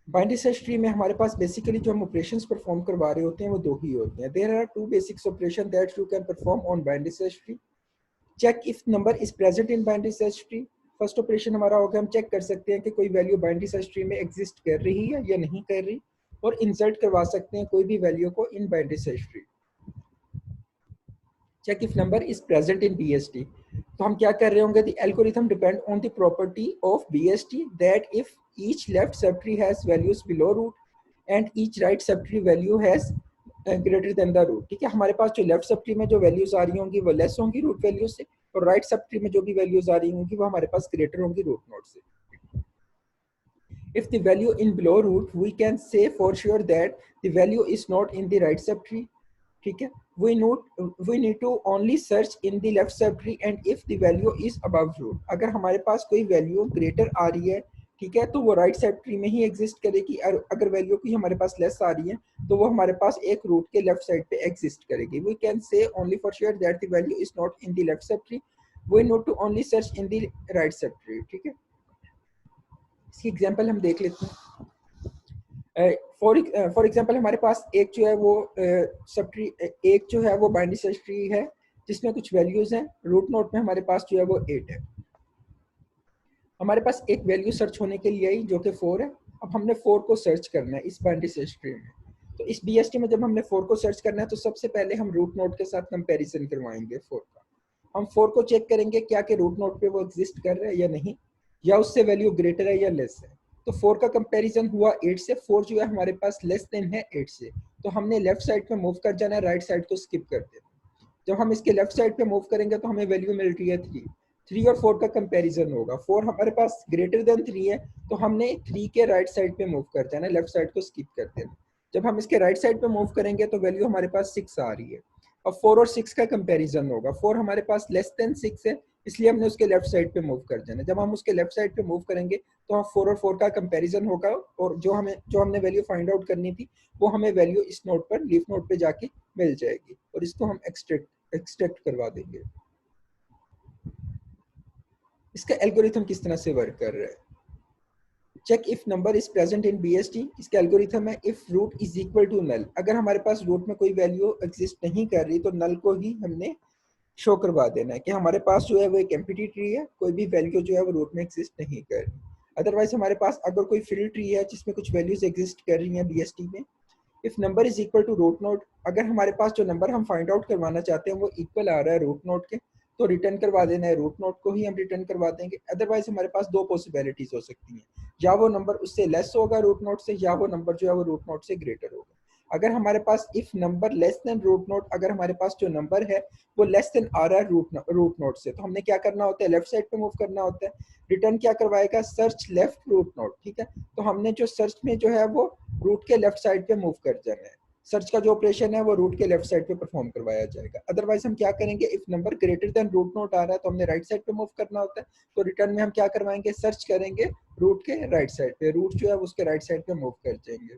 Binary search tree में हमारे पास basically जो हम ऑपरेशंस परफॉर्म करवा रहे होते हैं वो दो ही होते हैं. There are two basics operation that you can perform on binary search tree. Check if number is present in binary search tree. First operation हमारा होगा, हम चेक कर सकते हैं कि कोई वैल्यू बाइनरी सर्च ट्री में एग्जिस्ट कर रही है या नहीं कर रही, और इंसर्ट करवा सकते हैं कोई भी वैल्यू को in binary search tree. Check if number is present in BST. तो हम क्या कर रहे होंगे, the algorithm depend on the property of BST that if each left sub tree has values below root and each right sub tree value has greater than the root. ठीक है, हमारे पास जो लेफ्ट सब ट्री में जो values आ रही होंगी वो less होंगी रूट वैल्यू से, और राइट सब ट्री में जो भी वैल्यूज आ रही होंगी वो हमारे पास ग्रेटर होंगी रूट नोड से. If the value in below root, we can say for sure that the value is not in the right subtree. ठीक है, we need to only search in the left subtree and if the value is above root. अगर हमारे पास कोई value greater आ रही है, ठीक है, तो वो राइट सबट्री में ही एग्जिस्ट करेगी, और अगर वैल्यू कोई हमारे पास लेस आ रही है तो वो हमारे पास एक रूट के लेफ्ट साइड पे एग्जिस्ट करेगी. We can say only for sure that the value is not in the left subtree. We need to only search in the right subtree. ठीक है, इसकी एग्जांपल हम देख लेते हैं. फॉर एग्जांपल हमारे पास एक जो है वो सब ट्री, एक जो है वो बाइनरी सर्च ट्री है जिसमें कुछ वैल्यूज हैं. रूट नोड में हमारे पास जो है वो 8 है. हमारे पास एक वैल्यू सर्च होने के लिए आई जो कि 4 है. अब हमने 4 को सर्च करना है इस बाइनरी सर्च ट्री में. तो इस BST में जब हमने 4 को सर्च करना है तो सबसे पहले हम रूट नोड के साथ कंपैरिजन करवाएंगे 4 का. हम 4 को चेक करेंगे क्या कि रूट नोड पे वो एग्जिस्ट कर रहा है या नहीं, या उससे वैल्यू ग्रेटर है या लेस है. तो 4 का कंपैरिजन हुआ 8 से. 4 जो है हमारे पास लेस देन है 8 से, तो हमने लेफ्ट साइड पे मूव कर जाना है, राइट साइड को स्किप कर देना. जब हम इसके लेफ्ट साइड पे मूव करेंगे तो हमें वैल्यू मिल रही है 3. 3 और 4 का कंपैरिजन होगा. 4 हमारे पास ग्रेटर देन 3 है, तो हमने 3 के राइट साइड पे मूव कर जाना है, लेफ्ट साइड को स्किप कर देना. जब हम इसके राइट साइड पे मूव करेंगे तो वैल्यू हमारे पास 6 आ रही है. अब 4 और 6 का कंपैरिजन होगा. 4 हमारे पास लेस देन 6 है, इसलिए हमने उसके लेफ्ट साइड पे मूव कर जाना है. जब हम उसके लेफ्ट साइड पे मूव करेंगे तो हम 4 और 4 का कंपैरिजन होगा, और जो हमने वैल्यू फाइंड आउट करनी थी वो हमें वैल्यू इस नोड पर, लीफ नोड पे जाके मिल जाएगी, और इसको हम एक्सट्रैक्ट करवा देंगे. इसका एल्गोरिथम किस तरह से वर्क कर रहा है. Check if number is present in BST. इसका एल्गोरिथम है if root is equal to null. अगर हमारे पास रूट में कोई वैल्यू एग्जिस्ट नहीं कर रही तो नल को ही हमने शो करवा देना है कि हमारे पास जो है वो एक एम्प्टी ट्री है, कोई भी वैल्यू जो है वो रूट में एग्जिस्ट नहीं कर रही. अदरवाइज हमारे पास अगर कोई फिल ट्री है जिसमें कुछ वैल्यूज एग्जिस्ट कर रही हैं BST में, if number is equal to root node, अगर हमारे पास जो नंबर हम फाइंड आउट करवाना चाहते हैं वो इक्वल आ रहा है रूट नोड के, तो रिटर्न करवा देना है, रूट नोड को ही हम रिटर्न करवा देंगे. अदरवाइज हमारे पास दो पॉसिबिलिटीज हो सकती हैं, या वो नंबर उससे लेस होगा रूट नोड से, या वो नंबर जो है वो रूट नोड से ग्रेटर होगा. अगर हमारे पास if number less than root node, अगर हमारे पास जो नंबर है वो लेस देन आ रहा है रूट नोड से, तो हमने क्या करना होता है, लेफ्ट साइड पे मूव करना होता है. रिटर्न क्या करवाएगा, सर्च लेफ्ट रूट नोड. ठीक है, तो हमने जो सर्च में जो है वो रूट के लेफ्ट साइड पे मूव कर जाना है. सर्च का जो ऑपरेशन है वो रूट के लेफ्ट साइड पे परफॉर्म करवाया जाएगा. अदरवाइज हम क्या करेंगे, if number greater than root node आ रहा है तो हमने राइट साइड पे मूव करना होता है, तो रिटर्न में हम क्या करवाएंगे, सर्च करेंगे रूट के राइट साइड पे, रूट जो है उसके राइट साइड पे मूव कर जाएंगे.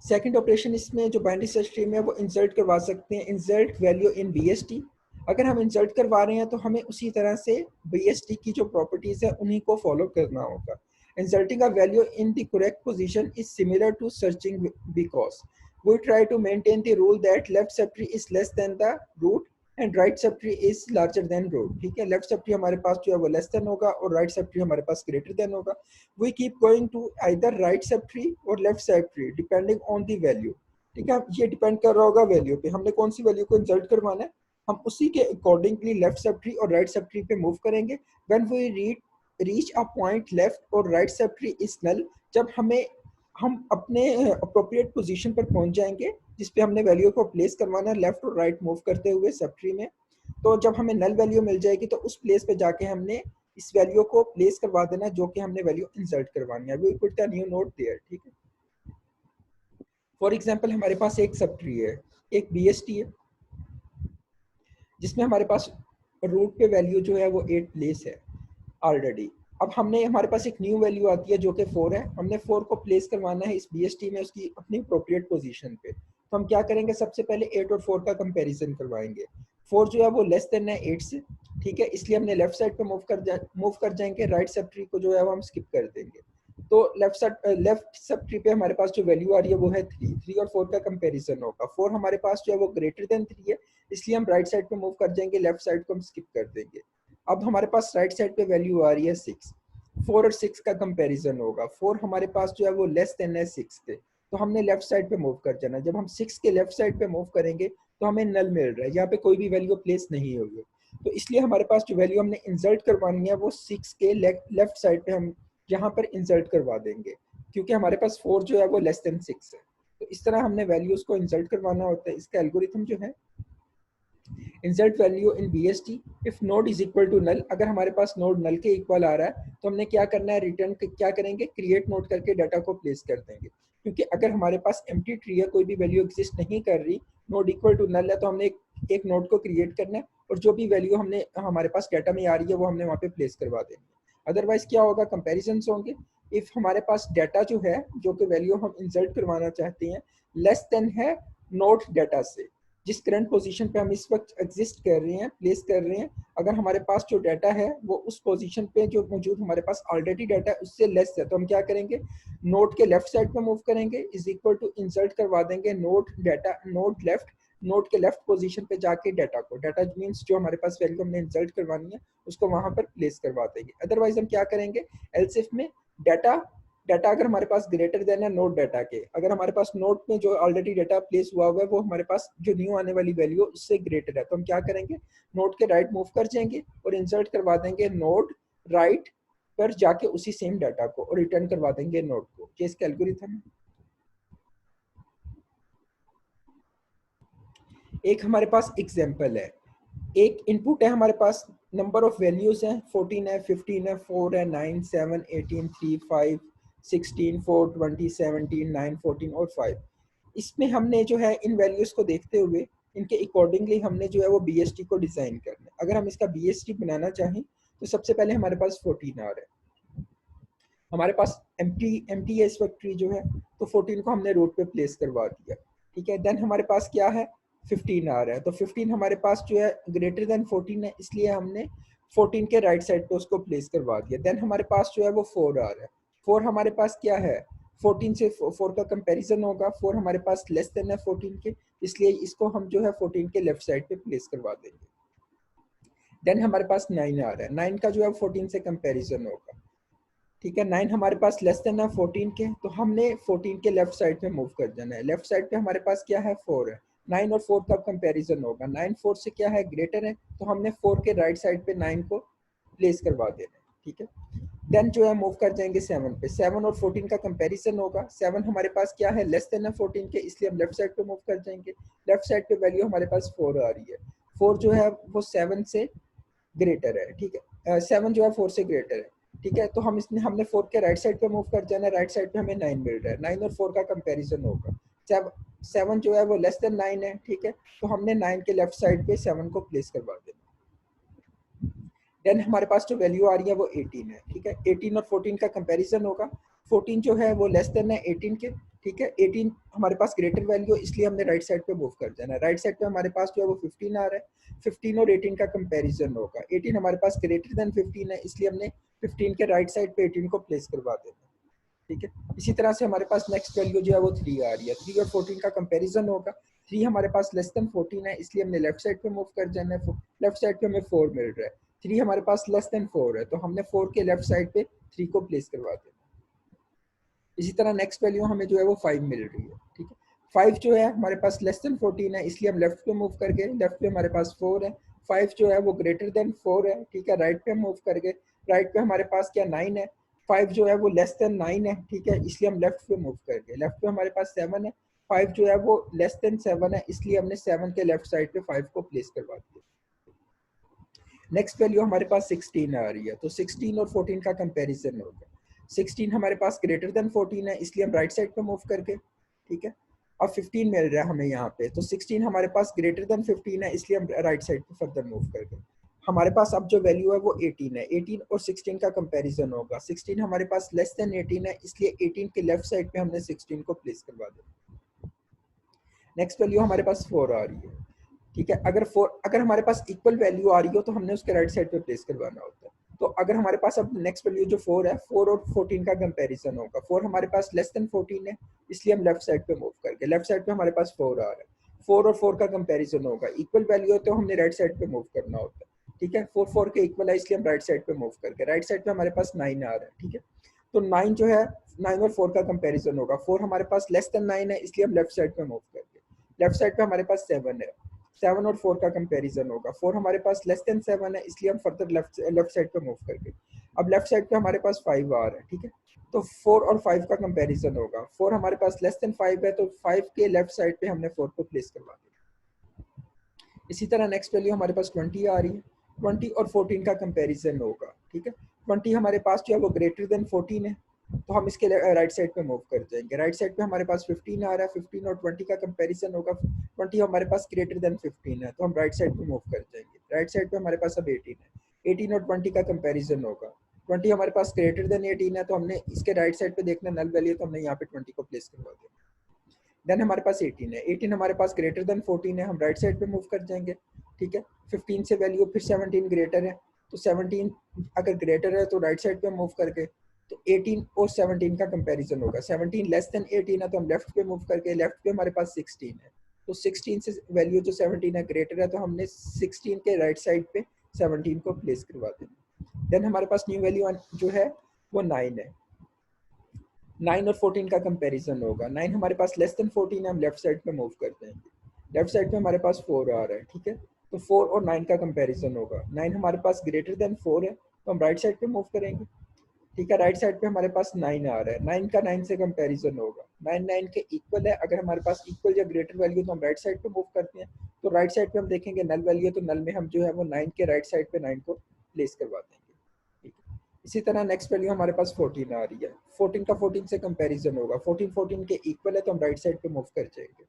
सेकंड ऑपरेशन इसमें जो बाइनरी सर्च ट्री में है वो इंसर्ट करवा सकते हैं, इंसर्ट वैल्यू इन BST. अगर हम इंसर्ट करवा रहे हैं तो हमें उसी तरह से BST की जो प्रॉपर्टीज है उन्हीं को फॉलो करना होगा. Inserting a value in the correct position is similar to searching because we try to maintain the rule that left subtree is less than the root and right subtree is larger than root. ठीक है, left subtree हमारे पास जो है वो less than होगा और right subtree हमारे पास greater than होगा. We keep going to either right subtree or left subtree depending on the value. ठीक है, ये डिपेंड कर रहा होगा वैल्यू पे, हमने कौन सी वैल्यू को इंसर्ट करवाना है, हम उसी के अकॉर्डिंगली लेफ्ट सबट्री और राइट सबट्री पे मूव करेंगे. When we reach a point left और right subtree is null, जब हम अपने अप्रोप्रिएट पोजीशन पर पहुंच जाएंगे जिस पे हमने वैल्यू को प्लेस करवाना है लेफ्ट और राइट मूव करते हुए सब ट्री में, तो जब हमें नल वैल्यू मिल जाएगी तो उस प्लेस पे जाके हमने इस वैल्यू को प्लेस करवा देना जो कि हमने वैल्यू इंसर्ट करवानी है. We put the new node there. ठीक है, फॉर एग्जांपल हमारे पास एक सब ट्री है, एक BST है जिसमें हमारे पास रूट पे वैल्यू जो है वो 8 प्लेस है ऑलरेडी. अब हमारे पास एक न्यू वैल्यू आती है जो कि 4 है, हमने 4 को प्लेस करवाना है इस BST में उसकी अपनी अप्रोप्रिएट पोजीशन पे. तो हम क्या करेंगे, सबसे पहले 8 और 4 का कंपैरिजन करवाएंगे. 4 जो है वो लेस देन है 8 से. ठीक है, इसलिए हमने लेफ्ट साइड पे मूव कर जाएंगे, राइट सब ट्री को जो है वो हम स्किप कर देंगे. तो लेफ्ट सब ट्री पे हमारे पास जो वैल्यू आ रही है वो है 3। 3 और 4 का कंपैरिजन होगा। 4 हमारे पास जो है वो ग्रेटर देन 3 है, इसलिए हम राइट साइड पे मूव कर जाएंगे, लेफ्ट साइड को हम स्किप कर देंगे। अब हमारे पास राइट साइड पे वैल्यू आ रही है 6। 4 और 6 का कंपैरिजन होगा। 4 हमारे पास जो है वो लेस देन है 6 के, तो हमने लेफ्ट साइड पे मूव कर जाना। जब हम 6 के लेफ्ट साइड पे मूव करेंगे तो हमें नल मिल रहा है, यहाँ पे कोई भी वैल्यू प्लेस नहीं हुई है, तो इसलिए हमारे पास जो वैल्यू हमने इंसर्ट करवानी है वो 6 के लेफ्ट साइड पे हम यहाँ पर इंसर्ट करवा देंगे, क्योंकि हमारे पास 4 जो है वो लेस देन 6 है। तो इस तरह हमने वैल्यूज को इंसर्ट करवाना होता है। इसका एल्गोरिथम जो है, insert value in BST if node is equal to null. अगर हमारे पास नोड नल के इक्वल आ रहा है तो हमने क्या करना है, रिटर्न क्या करेंगे, क्रिएट नोड करके डाटा को प्लेस कर देंगे। क्योंकि अगर हमारे पास एम्प्टी ट्री है, कोई भी वैल्यू एग्जिस्ट नहीं कर रही, नोड इक्वल टू नल है, तो हमने एक नोड को क्रिएट करना है और जो भी वैल्यू हमने हमारे पास डाटा में आ रही है वो हमने वहाँ पे प्लेस करवा देंगे। अदरवाइज क्या होगा, कंपेरिजन होंगे। इफ हमारे पास डाटा जो है, जो कि वैल्यू हम इंसर्ट करवाना चाहते हैं, लेस देन है नोड डाटा से, जिस करंट पोजीशन पे हम इस वक्त एग्जिस्ट कर रहे हैं, प्लेस कर रहे हैं, अगर हमारे पास जो डाटा है वो उस पोजीशन पे जो मौजूद हमारे पास ऑलरेडी डाटा है उससे लेस है, तो हम क्या करेंगे, नोड के लेफ्ट साइड पे मूव करेंगे, इज इक्वल टू इंसर्ट करवा देंगे node data, node left, node के लेफ्ट पोजीशन पे जाके डाटा को, डाटा मींस जो हमारे पास वैल्यू हमने इंसर्ट करवानी है उसको वहां पर प्लेस करवा देंगे। अदरवाइज हम क्या करेंगे, एल्स इफ में डाटा डाटा अगर हमारे पास ग्रेटर देन है नोड डाटा के, अगर हमारे पास नोड में जो ऑलरेडी डाटा प्लेस हुआ हुआ है वो हमारे पास जो न्यू आने वाली वैल्यू उससे ग्रेटर है, तो हम क्या करेंगे, नोड के राइट मूव कर जाएंगे और इंसर्ट करवा देंगे नोड राइट पर जाके उसी सेम डाटा को और रिटर्न करवा देंगे नोड को। ये इसका एल्गोरिथम है। एक हमारे पास एग्जांपल है, एक इनपुट है हमारे पास, नंबर ऑफ वैल्यूज हैं, 14 है, 15 है, 4 है, 9, 7, 18, 3, 5, 16, 4, 20, 17, 9, 14 और 5। इसमें हमने जो है इन वैल्यूज को देखते हुए इनके अकॉर्डिंगली हमने जो है वो BST को डिजाइन करना है। अगर हम इसका BST बनाना चाहें तो सबसे पहले हमारे पास 14 आ रहा है, हमारे पास एम्प्टी है इस वक्त ट्री जो है, तो 14 को हमने रोड पे प्लेस करवा दिया, ठीक है। देन हमारे पास क्या है, 15 आ रहा है, तो 15 हमारे पास जो है ग्रेटर देन 14 है, इसलिए हमने 14 के राइट साइड पे उसको प्लेस करवा दिया। देन हमारे पास जो है वो 4 आ रहा है, 4 हमारे पास क्या है, 14 से 4 का कंपैरिजन होगा, 4 हमारे पास लेस देन है 14 के, इसलिए इसको हम जो है 14 के लेफ्ट साइड पे प्लेस करवा देंगे। देन हमारे पास 9 आ रहा है, 9 का जो है 14 से कंपैरिजन होगा, ठीक है। 9 हमारे पास लेस देन है 14 के, तो हमने 14 के लेफ्ट साइड पे मूव कर जाना है। लेफ्ट साइड पे हमारे पास क्या है, 4 है, 9 और 4 का कंपैरिजन होगा, 9 4 से क्या है, ग्रेटर है, तो हमने 4 के राइट साइड पे 9 को प्लेस करवा देना है, ठीक है। देन जो है मूव कर जाएंगे 7 पे, 7 और 14 का कंपैरिजन होगा, 7 हमारे पास क्या है, लेस देन है 14 के, इसलिए हम लेफ्ट साइड पे मूव कर जाएंगे। लेफ्ट साइड पे वैल्यू हमारे पास 4 आ रही है, 4 जो है वो 7 से ग्रेटर है, ठीक है, 7 जो है 4 से ग्रेटर है, ठीक है। तो हम इसने हमने 4 के राइट साइड पे मूव कर जाना है, राइट साइड पे हमें 9 मिल रहा है, 9 और 4 का कंपैरिजन होगा, 7 जो है वो लेस देन 9 है, ठीक है, तो हमने 9 के लेफ्ट साइड पे 7 को प्लेस करवा देना। देन हमारे पास जो वैल्यू आ रही है वो 18 है, ठीक है, 18 और 14 का कंपैरिजन होगा, 14 जो है वो लेस देन है 18 के, ठीक है, 18 हमारे पास ग्रेटर वैल्यू, इसलिए हमने राइट साइड पे मूव कर जाना है। राइट साइड पे हमारे पास जो है वो 15 आ रहा है, 15 और 18 का कंपैरिजन होगा, 18 हमारे पास ग्रेटर देन 15 है, इसलिए हमने 15 के राइट साइड पे 18 को प्लेस करवा देना, ठीक है। इसी तरह से हमारे पास नेक्स्ट वैल्यू जो है वो 3 आ रही है, 3 और 14 का कंपैरिजन होगा, 3 हमारे पास लेस देन 14 है, इसलिए हमने लेफ्ट साइड पे मूव कर जाना है, लेफ्ट साइड पे हमें 4 मिल रहा है, 3 हमारे पास लेस देन 4 है, तो हमने 4 के लेफ्ट साइड पे 3 को प्लेस करवा देना। इसी तरह नेक्स्ट वैल्यू हमें जो है वो 5 मिल रही है, ठीक है। 5 जो है हमारे पास लेस देन 14 है, इसलिए हम लेफ्ट पे मूव कर गए, लेफ्ट पे हमारे पास 4 है, 5 जो है वो ग्रेटर देन 4 है, ठीक है, राइट पे मूव कर गए, राइट पे हमारे पास क्या 9 है, 5 जो है वो लेस देन 9 है, ठीक है, इसलिए हम लेफ्ट पे मूव कर गए, लेफ्ट पे हमारे पास 7 है, 5 जो है वो लेस देन 7 है, इसलिए हमने 7 के लेफ्ट साइड पे 5 को प्लेस करवा दिया। नेक्स्ट वैल्यू हमारे पास 16 आ रही है, तो 16 और 14 का कंपैरिजन होगा, 16 हमारे पास ग्रेटर देन 14 है, इसलिए हम राइट साइड पे मूव करके, ठीक है। अब 15 मिल रहा है हमें यहाँ पे, तो 16 हमारे पास ग्रेटर देन 15 है, इसलिए हम राइट साइड पे फर्दर मूव करके, हमारे पास अब जो वैल्यू है वो 18 है, 18 और 16 का कंपैरिजन होगा, 16 हमारे पास लेस देन 18 है, इसलिए 18 के लेफ्ट साइड पे हमने 16 को प्लेस करवा दिया। नेक्स्ट वैल्यू हमारे पास 4 आ रही है, ठीक है, अगर हमारे पास इक्वल वैल्यू आ रही हो तो हमने उसके राइट साइड पे प्लेस करवाना होता है। तो अगर हमारे पास अब नेक्स्ट वैल्यू जो 4 है, 4 और 14 का कंपैरिजन होगा। 4 हमारे पास लेस देन 14 है, इसलिए हम लेफ्ट साइड पे मूव करके, लेफ्ट साइड पे हमारे पास 4 आ रहा है। 4 और 4 का कंपैरिजन होगा, इक्वल वैल्यू हो तो हमने राइट साइड पे मूव करना होता है। ठीक है, 4 4 के इक्वल है, इसलिए हम राइट साइड पे मूव करके, राइट साइड पे हमारे पास 9 आ रहा है। ठीक है, तो 9 जो है, 9 और 4 का कंपैरिजन होगा। 4 हमारे पास लेस देन 9 है, इसलिए हम लेफ्ट साइड पे मूव करके, लेफ्ट साइड पे हमारे पास 7 है। 7 और 4 का कंपैरिजन होगा। 4 हमारे पास लेस देन 7 है, इसलिए हम फर्दर लेफ्ट साइड पे मूव करके, अब लेफ्ट साइड पे हमारे पास 5 आ रहा है। ठीक है, तो 4 और 5 का कंपैरिजन होगा। 4 हमारे पास लेस देन 5 है, तो 5 के लेफ्ट साइड पे हमने 4 को प्लेस करवा दिया। इसी तरह नेक्स्ट वैल्यू हमारे पास 20 आ रही है। 20 और 14 का कंपैरिजन होगा। ठीक है, 20 हमारे पास जो है वो ग्रेटर देन 14 है, तो हम इसके राइट साइड पे मूव कर जाएंगे। राइट साइड पे हमारे पास 15 आ रहा है। 15 और 20 का कंपैरिजन होगा। 20 हमारे पास ग्रेटर देन 15 है, तो हम राइट साइड पे मूव कर जाएंगे। राइट साइड पे हमारे पास अब 18 है। 18 और 20 का कंपैरिजन होगा। 20 हमारे पास ग्रेटर देन 18 है, तो हमने इसके राइट साइड पे देखना नल वैल्यू, तो हमने यहाँ पे 20 को प्लेस करवा दिया। देन हमारे पास 18 है। 18 हमारे पास ग्रेटर देन 14 है, हम राइट साइड पे मूव कर जाएंगे। ठीक है, 15 से वैल्यू फिर 17 ग्रेटर है, तो 17 अगर ग्रेटर है तो राइट साइड पे मूव करके, तो 18 और 17 का कंपैरिजन होगा। 17 लेस देन 18 है, तो हम लेफ्ट पे मूव करके, लेफ्ट पे हमारे पास 16 है, तो 16 से वैल्यू जो 17 है ग्रेटर है, तो हमने 16 के राइट साइड पे 17 को प्लेस करवा देना। देन हमारे पास न्यू वैल्यू जो है वो 9 है। 9 और 14 का कंपैरिजन होगा। 9 हमारे पास लेस देन 14 है, हम लेफ्ट साइड पे मूव कर जाएंगे। लेफ्ट साइड पे हमारे पास 4 आ रहा है। ठीक है, तो 4 और 9 का कंपैरिजन होगा। 9 हमारे पास ग्रेटर देन 4 है, तो हम राइट साइड पे मूव करेंगे। ठीक है, राइट साइड पे हमारे पास 9 आ रहा है। 9 का 9 से कंपैरिजन होगा। 9 9 के इक्वल है, अगर हमारे पास इक्वल या ग्रेटर वैल्यू तो हम राइट साइड पे मूव करते हैं। तो राइट साइड पे हम देखेंगे नल वैल्यू है, तो नल में हम जो है वो 9 के राइट साइड पे 9 को प्लेस करवा देंगे। ठीक है, इसी तरह नेक्स्ट वैल्यू हमारे पास 14 आ रही है। 14 का 14 से कंपैरिजन होगा। 14 14 के इक्वल है, तो हम राइट साइड पे मूव कर जाएंगे।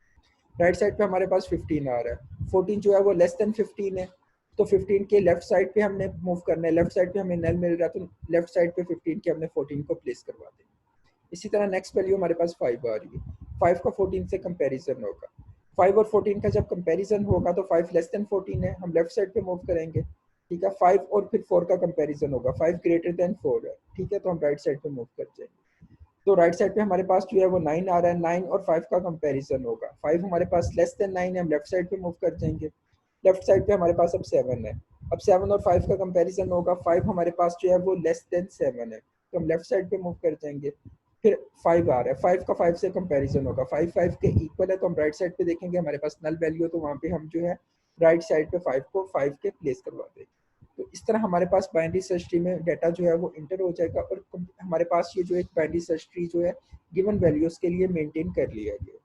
राइट साइड पे हमारे पास 15 आ रहा है। 14 जो है वो लेस देन 15 है, तो 15 के लेफ्ट साइड पे हमने मूव करना है। लेफ्ट साइड पे हमें नल मिल रहा है, तो लेफ्ट साइड पे 15 के हमने 14 को प्लेस करवा देंगे। इसी तरह नेक्स्ट वैल्यू हमारे पास 5 आ रही है। 5 का 14 से कंपैरिजन होगा। 5 और 14 का जब कंपैरिजन होगा, तो 5 लेस देन 14 है, हम लेफ्ट साइड पे मूव करेंगे। ठीक है, 5 और फिर 4 का कंपैरिजन होगा। 5 ग्रेटर देन 4 है। ठीक है, तो हम राइट साइड पे मूव कर जाएंगे। तो राइट साइड पे हमारे पास जो है वो 9 आ रहा है। 9 और 5 का कंपैरिजन होगा। 5 हमारे पास लेस देन 9 है, हम लेफ्ट साइड पे मूव कर जाएंगे। लेफ्ट साइड पे हमारे पास अब 7 है। अब 7 और 5 का कंपैरिजन होगा। 5 हमारे पास जो है वो लेस देन 7 है, तो हम लेफ्ट साइड पे मूव कर जाएंगे। फिर 5 आ रहा है। 5 का 5 से कंपैरिजन होगा। 5 5 के इक्वल है, तो हम राइट साइड पे देखेंगे, हमारे पास नल वैल्यू है, तो वहाँ पे हम जो है राइट साइड पे 5 को 5 के प्लेस करवा देंगे। तो इस तरह हमारे पास बाइनरी सर्च ट्री में डाटा जो है वो इंटर हो जाएगा, और हमारे पास ये जो एक बाइनरी सर्च ट्री जो है गिवन वैल्यूज के लिए मेंटेन कर लिया गया।